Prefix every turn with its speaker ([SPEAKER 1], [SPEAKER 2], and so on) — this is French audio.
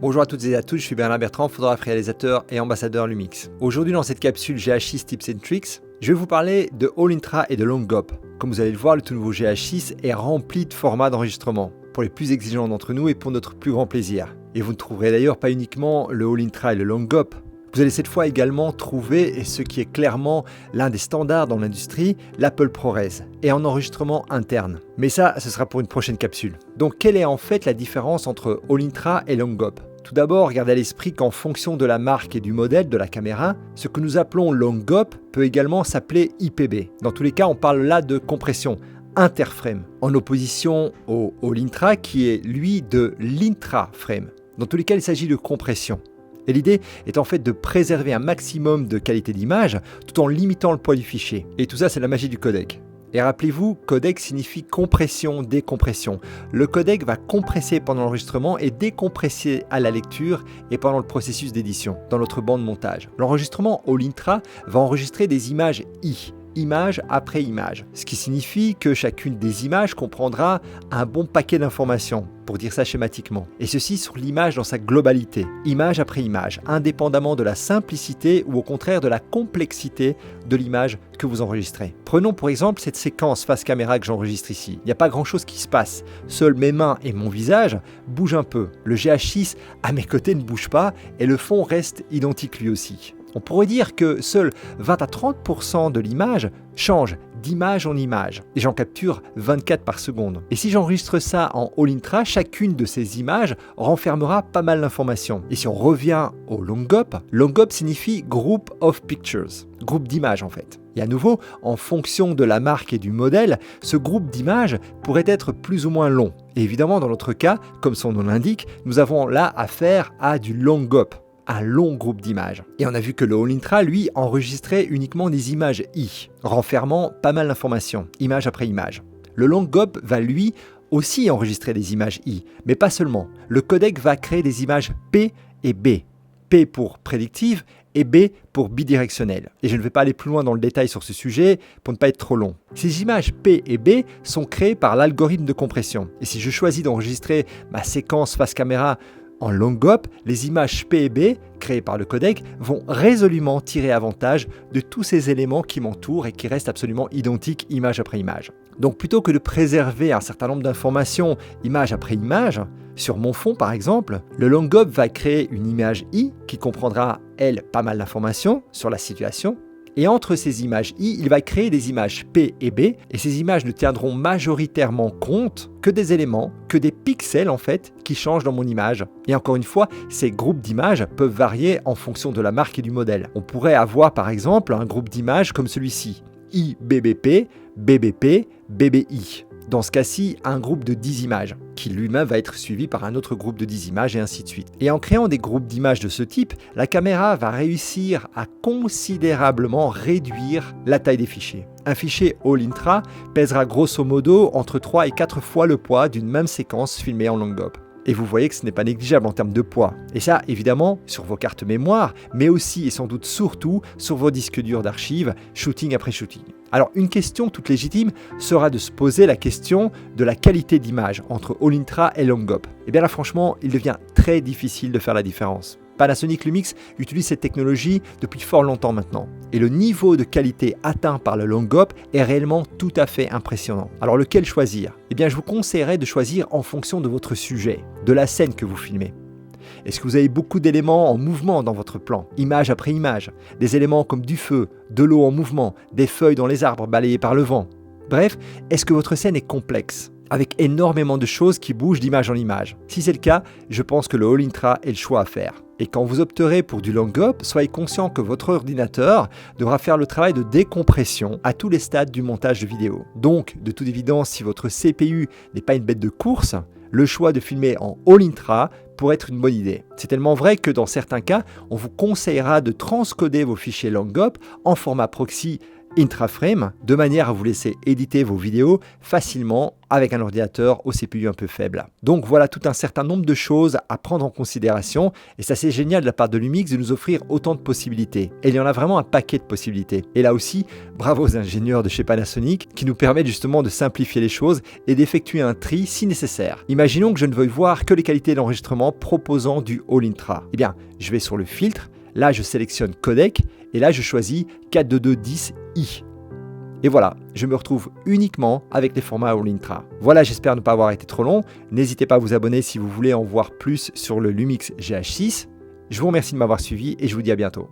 [SPEAKER 1] Bonjour à toutes et à tous, je suis Bernard Bertrand, photographe réalisateur et ambassadeur Lumix. Aujourd'hui dans cette capsule GH6 Tips and Tricks, je vais vous parler de All Intra et de Long-GOP. Comme vous allez le voir, le tout nouveau GH6 est rempli de formats d'enregistrement, pour les plus exigeants d'entre nous et pour notre plus grand plaisir. Et vous ne trouverez d'ailleurs pas uniquement le All Intra et le Long-GOP. Vous allez cette fois également trouver, et ce qui est clairement l'un des standards dans l'industrie, l'Apple ProRes, et en enregistrement interne. Mais ça, ce sera pour une prochaine capsule. Donc quelle est en fait la différence entre All Intra et Long-GOP ? Tout d'abord, gardez à l'esprit qu'en fonction de la marque et du modèle de la caméra, ce que nous appelons Long-GOP peut également s'appeler IPB. Dans tous les cas, on parle là de compression interframe, en opposition au All Intra qui est lui de l'intra-frame. Dans tous les cas, il s'agit de compression. Et l'idée est en fait de préserver un maximum de qualité d'image tout en limitant le poids du fichier. Et tout ça, c'est la magie du codec. Et rappelez-vous, codec signifie compression, décompression. Le codec va compresser pendant l'enregistrement et décompresser à la lecture et pendant le processus d'édition, dans notre bande montage. L'enregistrement All Intra va enregistrer des images I, image après image, ce qui signifie que chacune des images comprendra un bon paquet d'informations, pour dire ça schématiquement, et ceci sur l'image dans sa globalité, image après image, indépendamment de la simplicité ou au contraire de la complexité de l'image que vous enregistrez. Prenons pour exemple cette séquence face caméra que j'enregistre ici. Il n'y a pas grand chose qui se passe, seules mes mains et mon visage bougent un peu. Le GH6 à mes côtés ne bouge pas et le fond reste identique lui aussi. On pourrait dire que seuls 20 à 30% de l'image change d'image en image et j'en capture 24 par seconde. Et si j'enregistre ça en All Intra, chacune de ces images renfermera pas mal d'informations. Et si on revient au Long-GOP, Long-GOP signifie Group of Pictures, groupe d'images en fait. Et à nouveau, en fonction de la marque et du modèle, ce groupe d'images pourrait être plus ou moins long. Et évidemment, dans notre cas, comme son nom l'indique, nous avons là affaire à du Long-GOP, un long groupe d'images. Et on a vu que le All Intra, lui, enregistrait uniquement des images I, renfermant pas mal d'informations, image après image. Le Long-GOP va, lui, aussi enregistrer des images I, mais pas seulement. Le codec va créer des images P et B. P pour prédictive et B pour bidirectionnel. Et je ne vais pas aller plus loin dans le détail sur ce sujet pour ne pas être trop long. Ces images P et B sont créées par l'algorithme de compression. Et si je choisis d'enregistrer ma séquence face caméra en Long-GOP, les images P et B, créées par le codec, vont résolument tirer avantage de tous ces éléments qui m'entourent et qui restent absolument identiques image après image. Donc plutôt que de préserver un certain nombre d'informations image après image, sur mon fond par exemple, le Long-GOP va créer une image I qui comprendra, elle, pas mal d'informations sur la situation. Et entre ces images I, il va créer des images P et B, et ces images ne tiendront majoritairement compte que des éléments, que des pixels en fait, qui changent dans mon image. Et encore une fois, ces groupes d'images peuvent varier en fonction de la marque et du modèle. On pourrait avoir par exemple un groupe d'images comme celui-ci, IBBP, BBP, BBI. Dans ce cas-ci, un groupe de 10 images, qui lui-même va être suivi par un autre groupe de 10 images et ainsi de suite. Et en créant des groupes d'images de ce type, la caméra va réussir à considérablement réduire la taille des fichiers. Un fichier All Intra pèsera grosso modo entre 3 et 4 fois le poids d'une même séquence filmée en Long-GOP. Et vous voyez que ce n'est pas négligeable en termes de poids. Et ça, évidemment, sur vos cartes mémoire, mais aussi et sans doute surtout sur vos disques durs d'archives, shooting après shooting. Alors, une question toute légitime sera de se poser la question de la qualité d'image entre All Intra et Long-GOP. Et bien là, franchement, il devient très difficile de faire la différence. Panasonic Lumix utilise cette technologie depuis fort longtemps maintenant. Et le niveau de qualité atteint par le Long-GOP est réellement tout à fait impressionnant. Alors lequel choisir ? Eh bien je vous conseillerais de choisir en fonction de votre sujet, de la scène que vous filmez. Est-ce que vous avez beaucoup d'éléments en mouvement dans votre plan, image après image, des éléments comme du feu, de l'eau en mouvement, des feuilles dans les arbres balayées par le vent ? Bref, est-ce que votre scène est complexe ? Avec énormément de choses qui bougent d'image en image. Si c'est le cas, je pense que le All Intra est le choix à faire. Et quand vous opterez pour du Long-GOP, soyez conscient que votre ordinateur devra faire le travail de décompression à tous les stades du montage de vidéo. Donc, de toute évidence, si votre CPU n'est pas une bête de course, le choix de filmer en All Intra pourrait être une bonne idée. C'est tellement vrai que dans certains cas, on vous conseillera de transcoder vos fichiers Long-GOP en format proxy IntraFrame, de manière à vous laisser éditer vos vidéos facilement avec un ordinateur au CPU un peu faible. Donc voilà tout un certain nombre de choses à prendre en considération et ça c'est génial de la part de Lumix de nous offrir autant de possibilités. Et il y en a vraiment un paquet de possibilités. Et là aussi, bravo aux ingénieurs de chez Panasonic qui nous permettent justement de simplifier les choses et d'effectuer un tri si nécessaire. Imaginons que je ne veuille voir que les qualités d'enregistrement proposant du All Intra. Eh bien, je vais sur le filtre, là je sélectionne codec et là je choisis 42210i. Et voilà, je me retrouve uniquement avec les formats All Intra. Voilà, j'espère ne pas avoir été trop long. N'hésitez pas à vous abonner si vous voulez en voir plus sur le Lumix GH6. Je vous remercie de m'avoir suivi et je vous dis à bientôt.